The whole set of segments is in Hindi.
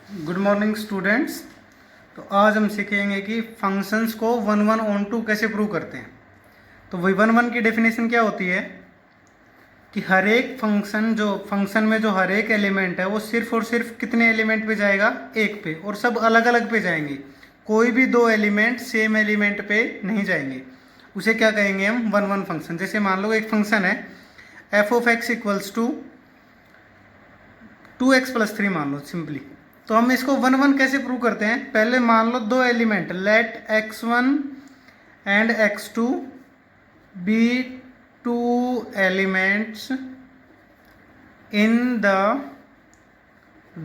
Good morning students. तो आज हम सीखेंगे कि फंक्शंस को वन वन ऑन टू कैसे प्रूव करते हैं। तो वही वन वन की डेफिनेशन क्या होती है कि हर एक फंक्शन में जो हर एक एलिमेंट है वो सिर्फ और सिर्फ कितने एलिमेंट पे जाएगा, एक पे, और सब अलग अलग पे जाएंगे। कोई भी दो एलिमेंट सेम एलिमेंट पे नहीं जाएंगे। उसे क्या कहेंगे हम, वन वन फंक्शन। जैसे मान लो एक फंक्शन है f of x equals to 2x+3 मान लो सिंपली। तो हम इसको वन वन कैसे प्रूव करते हैं, पहले मान लो दो element let x1 and x2 be two elements in the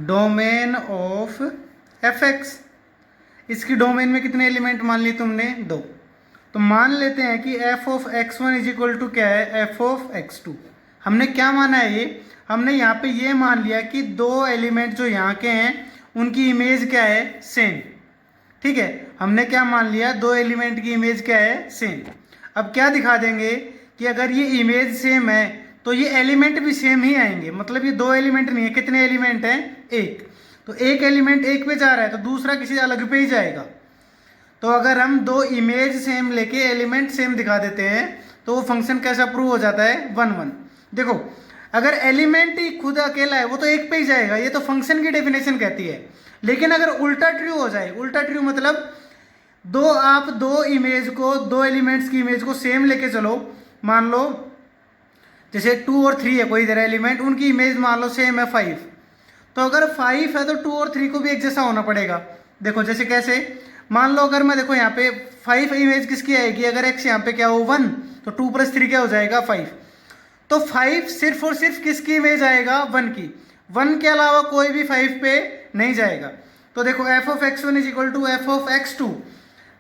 domain of fx। इसकी डोमेन में कितने एलिमेंट मान लिए तुमने, दो। तो मान लेते हैं कि f of x1 is equal to क्या है, f ऑफ x2। हमने क्या माना है, ये हमने यहाँ पे ये मान लिया कि दो एलिमेंट जो यहाँ के हैं उनकी इमेज क्या है, सेम। ठीक है, हमने क्या मान लिया, दो एलिमेंट की इमेज क्या है, सेम। अब क्या दिखा देंगे कि अगर ये इमेज सेम है तो ये एलिमेंट भी सेम ही आएंगे। मतलब ये दो एलिमेंट नहीं है, कितने एलिमेंट हैं, एक। तो एक एलिमेंट एक पे जा रहा है तो दूसरा किसी अलग पे ही जाएगा। तो अगर हम दो इमेज सेम लेके एलिमेंट सेम दिखा देते हैं तो वो फंक्शन कैसा प्रूव हो जाता है, वन वन। देखो, अगर एलिमेंट ही खुद अकेला है वो तो एक पे ही जाएगा, ये तो फंक्शन की डेफिनेशन कहती है। लेकिन अगर उल्टा ट्रू हो जाए, उल्टा ट्रू मतलब आप दो इमेज को, दो एलिमेंट्स की इमेज को सेम लेके चलो। मान लो जैसे 2 और 3 है कोई इधर एलिमेंट, उनकी इमेज मान लो सेम है 5। तो अगर 5 है तो 2 और 3 को भी एक जैसा होना पड़ेगा। देखो जैसे कैसे, मान लो अगर मैं देखो यहाँ पे 5 इमेज किसकी आएगी, अगर x यहाँ पे क्या हो 1 तो 2 + 3 क्या हो जाएगा 5। तो 5 सिर्फ और सिर्फ किसकी इमेज आएगा, 1 की। 1 के अलावा कोई भी 5 पे नहीं जाएगा। तो देखो f of x1 is equal to f of x2,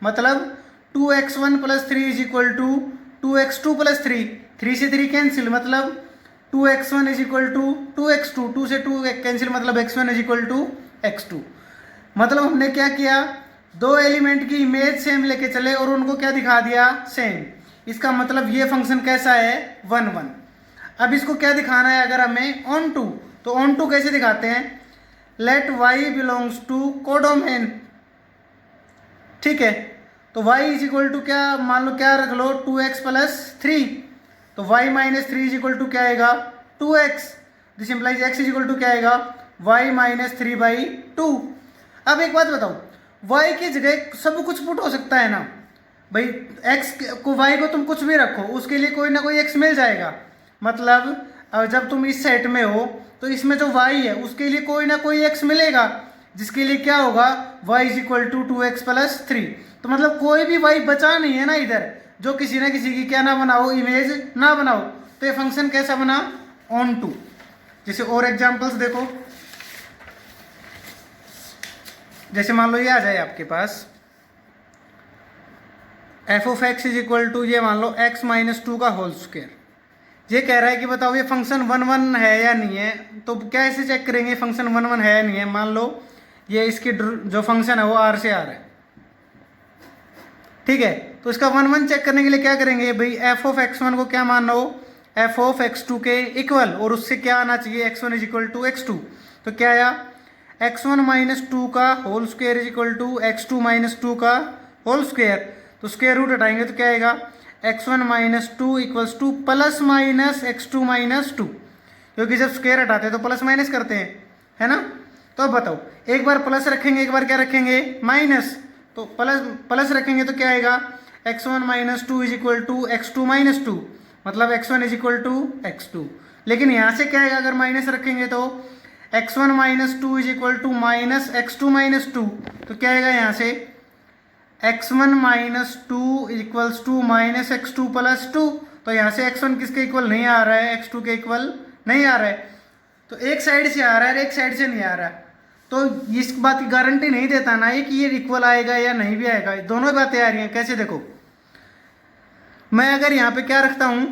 मतलब 2x1 + 3 is equal to 2x2 + 3। 3 से 3 कैंसिल, मतलब 2x1 is equal to 2x2, 2 से 2 कैंसिल, मतलब x1 is equal to x2। मतलब हमने क्या किया, दो एलिमेंट की इमेज सेम लेके चले और उनको क्या दिखा दिया, सेम। इसका मतलब ये फंक्शन कैसा है, वन वन। अब इसको क्या दिखाना है अगर हमें, ऑन टू। तो ऑन टू कैसे दिखाते हैं, let y belongs to codomain. ठीक है, तो y इज इक्वल टू क्या, मान लो क्या रख लो, 2x + 3। तो y - 3 इज इक्वल टू क्या आएगा, 2x। This implies x is equal to क्या आएगा, y - 3/2। अब एक बात बताओ, y की जगह सब कुछ पुट हो सकता है ना भाई, x को, y को तुम कुछ भी रखो, उसके लिए कोई ना कोई x मिल जाएगा। मतलब जब तुम इस सेट में हो तो इसमें जो y है उसके लिए कोई ना कोई x मिलेगा, जिसके लिए क्या होगा, y is equal to 2x + 3। तो मतलब कोई भी y बचा नहीं है ना इधर, जो किसी ना किसी की क्या ना बनाओ, इमेज ना बनाओ। तो ये फंक्शन कैसा बना, ऑन टू। जैसे और एग्जांपल्स देखो, जैसे मान लो ये आ जाए आपके पास f of x is equal to, ये मान लो x - 2 का होल स्क्वायर। ये कह रहा है कि बताओ ये फंक्शन वन वन है या नहीं है। तो क्या ऐसे चेक करेंगे फंक्शन वन वन है या नहीं है। मान लो ये इसकी जो फंक्शन है वो r से r है, ठीक है। तो इसका वन वन चेक करने के लिए क्या करेंगे भाई, f ऑफ x1 को क्या मानना हो, f ऑफ x2 के इक्वल, और उससे क्या आना चाहिए, x1 is equal to x2। तो क्या आया, x1 - 2 का whole square is equal to x2 - 2 का होल स्क्वायर। तो स्क्वायर रूट हटाएंगे तो क्या आएगा, x1 - 2 इक्वल्स टू ±x2 - 2, क्योंकि जब स्क्वायर हटाते हैं तो प्लस माइनस करते हैं, है ना। तो अब बताओ, एक बार प्लस रखेंगे, एक बार क्या रखेंगे, माइनस। तो प्लस रखेंगे तो क्या आएगा, x1 - 2 is equal to x2 - 2, मतलब x1 is equal to x2। लेकिन यहाँ से क्या आएगा, अगर माइनस रखेंगे तो x1 - 2 is equal to -x2 - 2। तो क्या आएगा यहाँ से, x1 - 2 इक्वल्स टू -x2 + 2। तो यहाँ से x1 किसके इक्वल नहीं आ रहा है, x2 के इक्वल नहीं आ रहा है। तो एक साइड से आ रहा है, एक साइड से नहीं आ रहा है। तो इस बात की गारंटी नहीं देता ना ये कि ये इक्वल आएगा या नहीं भी आएगा। दोनों बातें आ रही हैं, कैसे देखो, मैं अगर यहाँ पे क्या रखता हूँ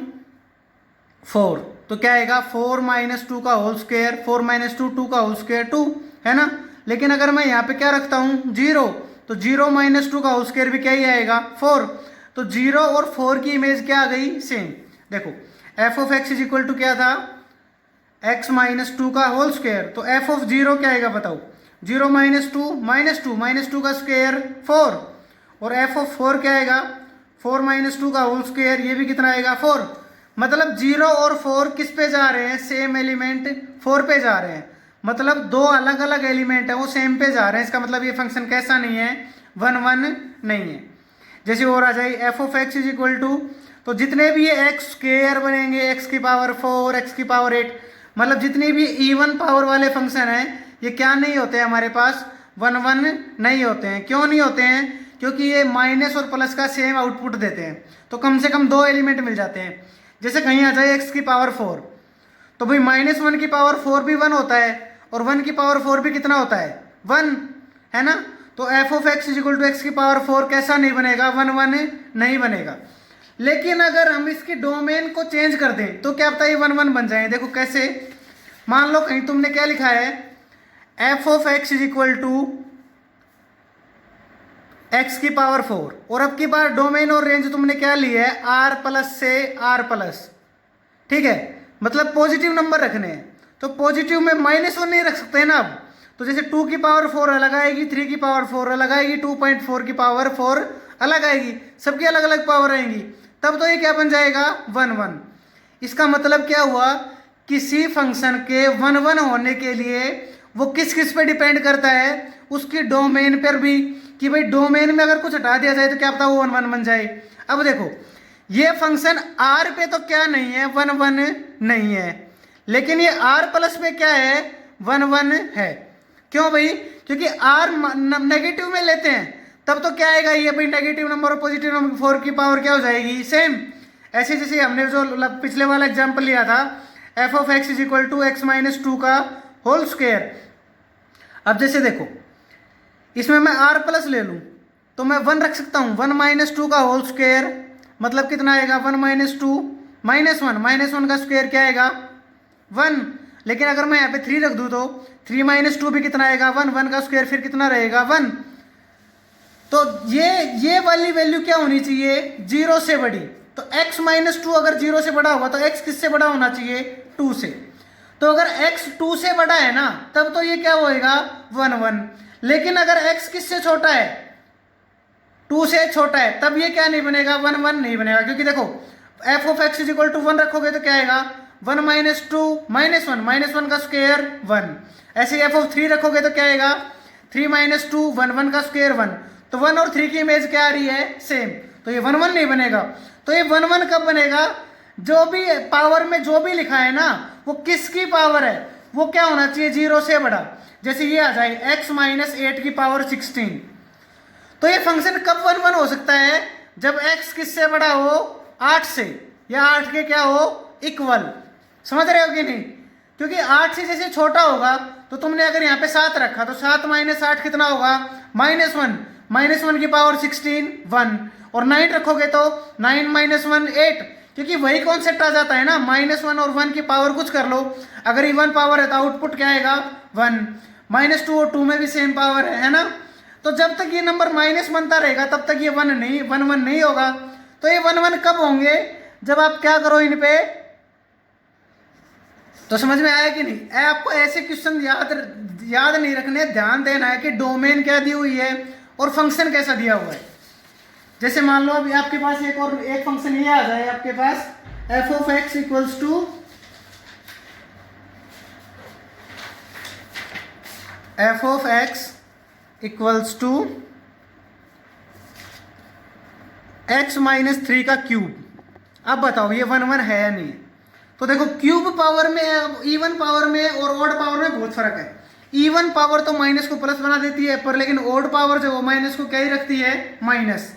4, तो क्या आएगा 4 - 2 का होल स्क्वायर, 4 - 2 2 का होल स्क्वायर 2, है ना। लेकिन अगर मैं यहाँ पे क्या रखता हूँ 0, तो 0 - 2 का होल स्क्वायर भी क्या ही आएगा 4। तो 0 और 4 की इमेज क्या आ गई, सेम। देखो f of x is equal to क्या था, x - 2 का होल स्क्वायर। तो f ऑफ 0 क्या आएगा बताओ, 0 माइनस टू का स्क्वायर 4, और एफ ऑफ 4 क्या आएगा, 4 माइनस टू का होल स्क्वायर, ये भी कितना आएगा 4। मतलब 0 और 4 किस पे जा रहे हैं, सेम एलिमेंट 4 पे जा रहे हैं। मतलब दो अलग अलग एलिमेंट है वो सेम पे जा रहे हैं, इसका मतलब ये फंक्शन कैसा नहीं है, 1 1 नहीं है। जैसे और आ जाए f of x is equal to, तो जितने भी ये एक्स स्क्वायर बनेंगे, एक्स की पावर 4, एक्स की पावर 8, मतलब जितने भी इवन पावर वाले फंक्शन हैं ये क्या नहीं होते हैं हमारे पास, 1 1 नहीं होते हैं। क्यों नहीं होते हैं, क्योंकि ये माइनस और प्लस का सेम आउटपुट देते हैं, तो कम से कम दो एलिमेंट मिल जाते हैं। जैसे कहीं आ जाए एक्स की पावर 4, तो भाई -1 की पावर 4 भी 1 होता है, और 1 की पावर 4 भी कितना होता है, 1, है ना। तो f of x equal to x की पावर 4 कैसा नहीं बनेगा, 1 1 नहीं बनेगा। लेकिन अगर हम इसकी डोमेन को चेंज कर दें तो क्या पता ये 1 1 बन जाए। देखो कैसे, मान लो कहीं तुमने क्या लिखा है, f of x is equal to x की पावर 4, और अब की बार डोमेन और रेंज तुमने क्या ली है, आर प्लस से आर प्लस, ठीक है, मतलब पॉजिटिव नंबर रखने हैं। तो पॉजिटिव में -1 नहीं रख सकते ना अब, तो जैसे 2 की पावर 4 अलग आएगी, 3 की पावर 4 अलग आएगी, 2.4 की पावर 4 अलग आएगी, सबकी अलग अलग पावर आएंगी, तब तो ये क्या बन जाएगा, 1 1। इसका मतलब क्या हुआ, किसी फंक्शन के 1 1 होने के लिए वो किस किस पे डिपेंड करता है, उसकी डोमेन पर भी, कि भाई डोमेन में अगर कुछ हटा दिया जाए तो क्या पता वो 1 1 बन जाए। अब देखो ये फंक्शन आर पे तो क्या नहीं है, 1 1 नहीं है, लेकिन ये आर प्लस पे क्या है, 1 1 है। क्यों भाई, क्योंकि आर नेगेटिव में लेते हैं तब तो क्या आएगा ये भाई, नेगेटिव नंबर और पॉजिटिव नंबर 4 की पावर क्या हो जाएगी, सेम। ऐसे जैसे हमने जो पिछले वाला एग्जाम्पल लिया था, f of x is equal to x minus 2 का होल स्क्वायर। अब जैसे देखो इसमें मैं आर प्लस ले लूँ तो मैं 1 रख सकता हूँ, 1 माइनस 2 का होल स्क्वायर मतलब कितना आएगा, 1 माइनस 2 -1 का स्क्वायर क्या आएगा, 1। लेकिन अगर मैं यहाँ पे 3 रख दूँ तो 3 माइनस 2 भी कितना आएगा, 1, 1 का स्क्वायर फिर कितना रहेगा, 1। तो ये वाली वैल्यू क्या होनी चाहिए, 0 से बड़ी। तो x माइनस 2 अगर 0 से बड़ा होगा तो x किससे बड़ा होना चाहिए, 2 से। तो अगर x 2 से बड़ा है ना तब तो ये क्या होएगा, 1 1। लेकिन अगर x किससे छोटा है, 2 से छोटा है, तब ये क्या नहीं बनेगा, 1 1 नहीं बनेगा। क्योंकि देखो f of x is equal to 1 रखोगे तो क्या आएगा, 1 माइनस 2 -1 का स्क्वायर 1। ऐसे एफ ऑफ 3 रखोगे तो क्या आएगा, 3 माइनस 2 1 1 का स्क्वायर 1। तो 1 और 3 की इमेज क्या आ रही है, सेम। तो ये 1 1 नहीं बनेगा। तो ये 1 1 कब बनेगा, जो भी पावर में जो भी लिखा है ना वो किसकी पावर है, वो क्या होना चाहिए, 0 से बड़ा। जैसे ये आ जाए x माइनस 8 की पावर 16, तो ये फंक्शन कब 1 1 हो सकता है, जब x किससे बड़ा हो, 8 से, या 8 के क्या हो, इक्वल। समझ रहे हो कि नहीं, क्योंकि 8 से जैसे छोटा होगा तो तुमने अगर यहाँ पे 7 रखा तो 7 माइनस 8 कितना होगा, -1 की पावर 16 1, और 9 रखोगे तो 9 माइनस 1 8, क्योंकि वही कॉन्सेप्ट आ जाता है ना, -1 और 1 की पावर कुछ कर लो, अगर इवन पावर है तो आउटपुट क्या आएगा, 1। -2 और 2 में भी सेम पावर है ना। तो जब तक ये नंबर माइनस बनता रहेगा तब तक ये 1 1 नहीं होगा। तो ये 1 1 कब होंगे, जब आप क्या करो इन पे। तो समझ में आया कि नहीं, आपको ऐसे क्वेश्चन याद नहीं रखने, ध्यान देना है कि डोमेन क्या दी हुई है और फंक्शन कैसा दिया हुआ है। जैसे मान लो अभी आपके पास एक फंक्शन ये आ जाए आपके पास, f of x equals to f of x equals to x minus 3 का क्यूब। अब बताओ ये 1 1 है या नहीं। तो देखो क्यूब पावर में, इवन पावर में और ऑड पावर में बहुत फर्क है। इवन पावर तो माइनस को प्लस बना देती है, पर लेकिन ऑड पावर जो वो माइनस को क्या ही रखती है, माइनस।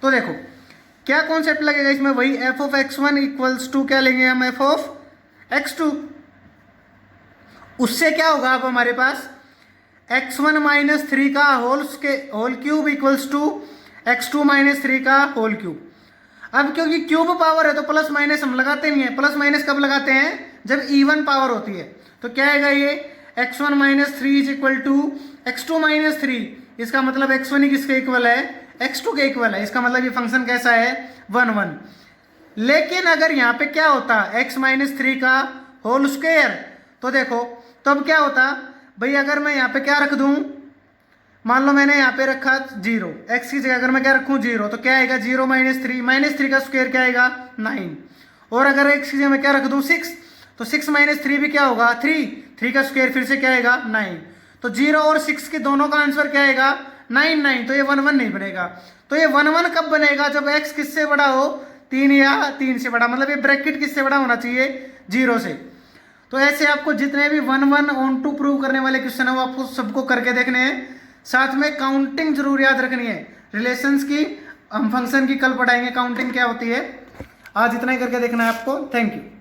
तो देखो क्या कॉन्सेप्ट लगेगा इसमें, वही F of x1 equals to क्या लेंगे हम, एफ ऑफ x2। उससे क्या होगा, अब हमारे पास x1 माइनस 3 का whole cube equals to x2 minus 3 का होल क्यूब। अब क्योंकि क्यूब पावर है तो प्लस माइनस हम लगाते नहीं है। प्लस माइनस कब लगाते हैं, जब इवन पावर होती है। तो क्या आएगा ये, x1 minus 3 is equal to x2 minus 3। इसका मतलब x1 ही किसके इक्वल है, x2 के इक्वल है। इसका मतलब ये फंक्शन कैसा है, 1 1। लेकिन अगर यहाँ पे क्या होता, x माइनस 3 का होल स्क्वायर, तो देखो तब क्या होता, भाई अगर मैं यहाँ पे क्या रख दूँ, मान लो मैंने यहाँ पे रखा 0, x की जगह अगर मैं क्या रखूँ 0, तो क्या आएगा 0 माइनस थ्री का स्क्वायर क्या आएगा 9। और अगर x की जगह मैं क्या रख दूँ 6, तो 6 माइनस थ्री भी क्या होगा 3 का स्क्वायर फिर से क्या आएगा 9। तो 0 और 6 के दोनों का आंसर क्या आएगा 9। तो ये 1 1 नहीं बनेगा। तो ये 1 1 कब बनेगा, जब x किससे बड़ा हो 3 या 3 से बड़ा, मतलब ये ब्रैकेट किससे बड़ा होना चाहिए 0 से। तो ऐसे आपको जितने भी 1 1 ऑन टू प्रूव करने वाले क्वेश्चन है वो आपको सबको करके देखने हैं। साथ में काउंटिंग जरूर याद रखनी है, रिलेशंस की हम फंक्शन की कल पढ़ाएंगे काउंटिंग क्या होती है। आज इतना ही करके देखना है आपको। Thank you.